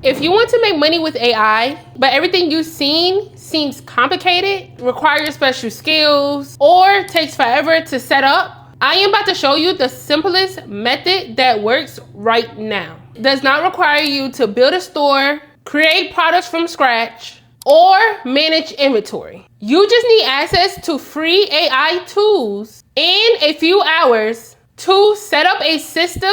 If you want to make money with AI, but everything you've seen seems complicated, requires special skills, or takes forever to set up, I am about to show you the simplest method that works right now. Does not require you to build a store, create products from scratch, or manage inventory. You just need access to free AI tools and a few hours to set up a system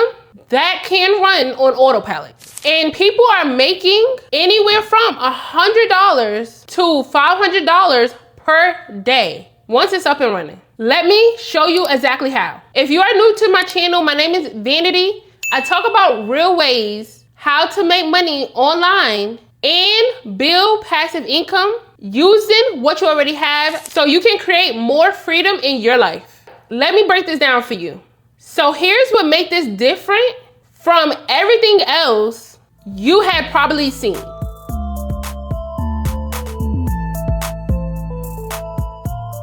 that can run on autopilot. And people are making anywhere from $100 to $500 per day once it's up and running. Let me show you exactly how. If you are new to my channel, my name is Vanity. I talk about real ways how to make money online and build passive income using what you already have so you can create more freedom in your life. Let me break this down for you. So here's what makes this different from everything else you have probably seen.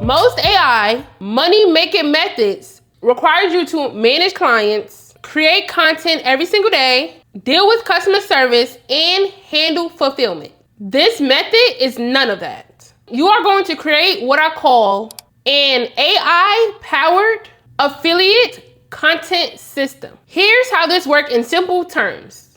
Most AI money-making methods requires you to manage clients, create content every single day, deal with customer service, and handle fulfillment. This method is none of that. You are going to create what I call an AI-powered affiliate content system. Here's how this works in simple terms.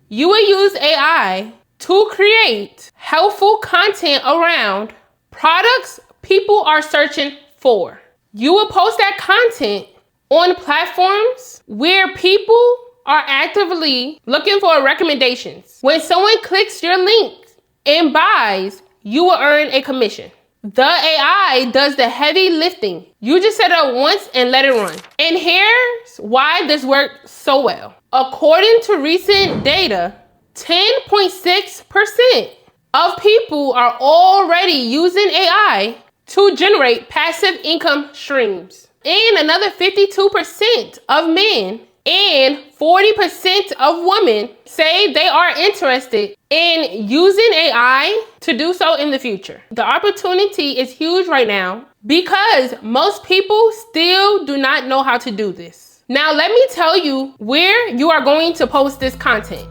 You will use AI to create helpful content around products people are searching for. You will post that content on platforms where people are actively looking for recommendations. When someone clicks your link and buys, you will earn a commission. The AI does the heavy lifting. You just set it up once and let it run. And here's why this works so well. According to recent data, 10.6% of people are already using AI to generate passive income streams. And another 52% of men and 40% of women say they are interested in using AI to do so in the future. The opportunity is huge right now because most people still do not know how to do this. Now, let me tell you where you are going to post this content.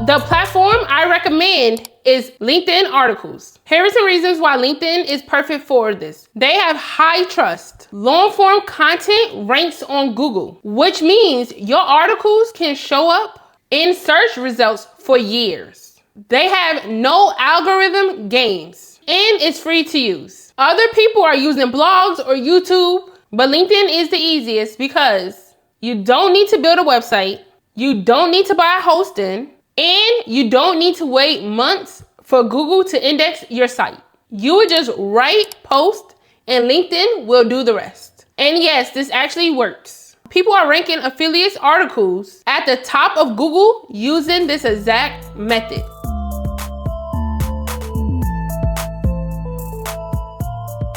The platform I recommend is LinkedIn articles. Here are some reasons why LinkedIn is perfect for this. They have high trust. Long form content ranks on Google, which means your articles can show up in search results for years. They have no algorithm games and it's free to use. Other people are using blogs or YouTube, but LinkedIn is the easiest because you don't need to build a website, you don't need to buy hosting, and you don't need to wait months for Google to index your site. You would just write, post, and LinkedIn will do the rest. And yes, this actually works. People are ranking affiliates articles at the top of Google using this exact method.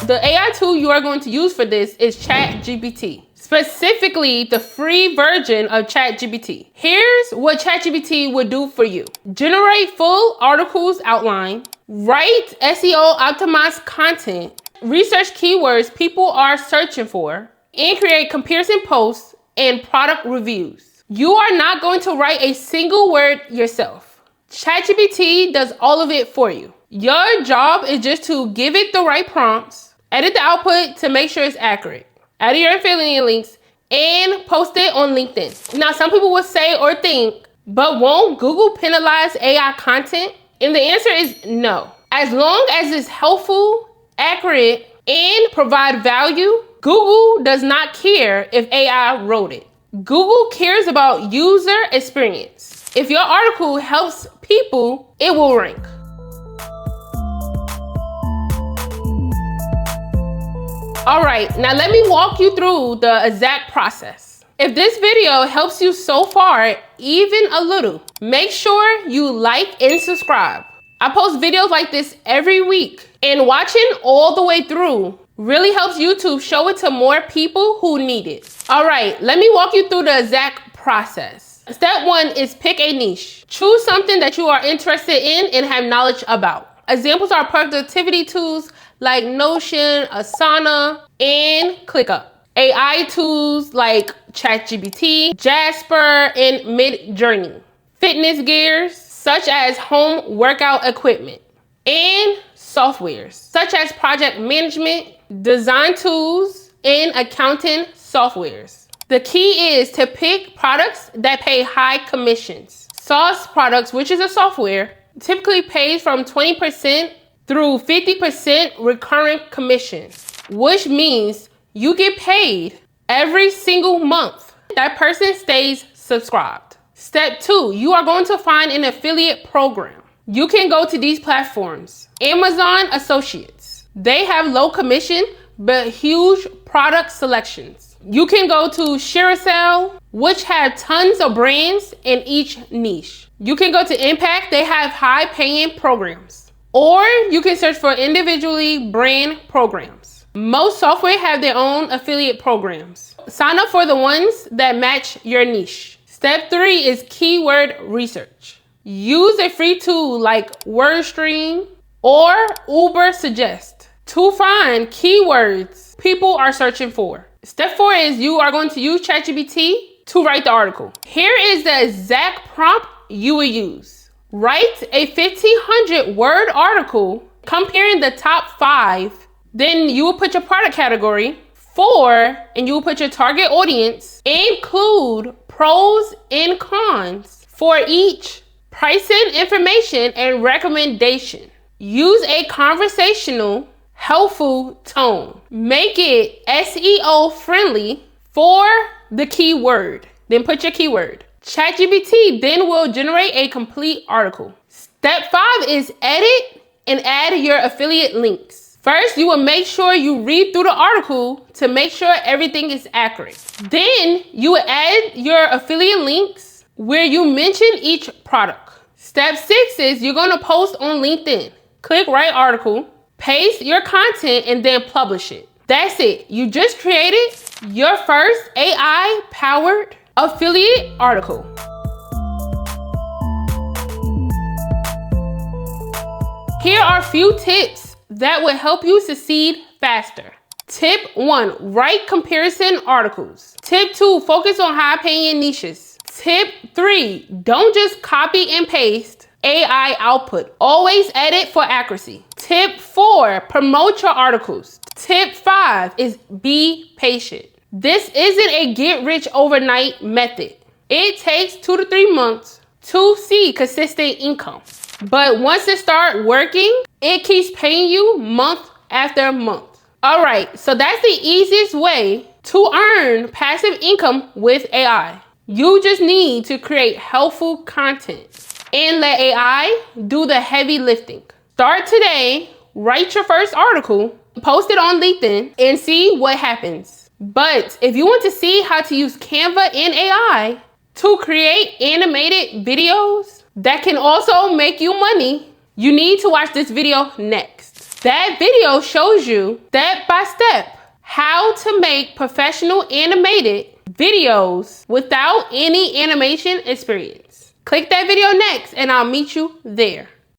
The AI tool you are going to use for this is ChatGPT. Specifically, the free version of ChatGPT. Here's what ChatGPT would do for you. Generate full articles outline, write SEO optimized content, research keywords people are searching for, and create comparison posts and product reviews. You are not going to write a single word yourself. ChatGPT does all of it for you. Your job is just to give it the right prompts, edit the output to make sure it's accurate, add your affiliate links, and post it on LinkedIn. Now, some people will say or think, but won't Google penalize AI content? And the answer is no. As long as it's helpful, accurate, and provide value, Google does not care if AI wrote it. Google cares about user experience. If your article helps people, it will rank. All right, now let me walk you through the exact process. If this video helps you so far, even a little, make sure you like and subscribe. I post videos like this every week, and watching all the way through really helps YouTube show it to more people who need it. All right, let me walk you through the exact process. Step 1 is pick a niche. Choose something that you are interested in and have knowledge about. Examples are productivity tools like Notion, Asana, and ClickUp. AI tools like ChatGPT, Jasper, and Midjourney. Fitness gears, such as home workout equipment. And softwares, such as project management, design tools, and accounting softwares. The key is to pick products that pay high commissions. SaaS products, which is a software, typically pays from 20% through 50% recurring commissions, which means you get paid every single month. That person stays subscribed. Step 2, you are going to find an affiliate program. You can go to these platforms. Amazon Associates. They have low commission, but huge product selections. You can go to Carousel, which have tons of brands in each niche. You can go to Impact. They have high paying programs. Or you can search for individually brand programs. Most software have their own affiliate programs. Sign up for the ones that match your niche. Step 3 is keyword research. Use a free tool like WordStream or Uber Suggest to find keywords people are searching for. Step 4 is you are going to use ChatGPT to write the article. Here is the exact prompt you will use. Write a 1,500 word article comparing the top 5. Then you will put your product category, 4, and you will put your target audience. Include pros and cons for each, pricing information and recommendation. Use a conversational, helpful tone. Make it SEO friendly for the keyword. Then put your keyword. ChatGPT then will generate a complete article. Step 5 is edit and add your affiliate links. First, you will make sure you read through the article to make sure everything is accurate. Then you will add your affiliate links where you mention each product. Step 6 is you're going to post on LinkedIn. Click write article, paste your content, and then publish it. That's it. You just created your first AI-powered affiliate article. Here are a few tips that will help you succeed faster. Tip 1, write comparison articles. Tip 2, focus on high-paying niches. Tip 3, don't just copy and paste AI output. Always edit for accuracy. Tip 4, promote your articles. Tip 5 is be patient. This isn't a get rich overnight method. It takes 2 to 3 months to see consistent income. But once it starts working, it keeps paying you month after month. All right, so that's the easiest way to earn passive income with AI. You just need to create helpful content and let AI do the heavy lifting. Start today, write your first article, post it on LinkedIn, and see what happens. But if you want to see how to use Canva and AI to create animated videos that can also make you money, you need to watch this video next. That video shows you step by step how to make professional animated videos without any animation experience. Click that video next and I'll meet you there.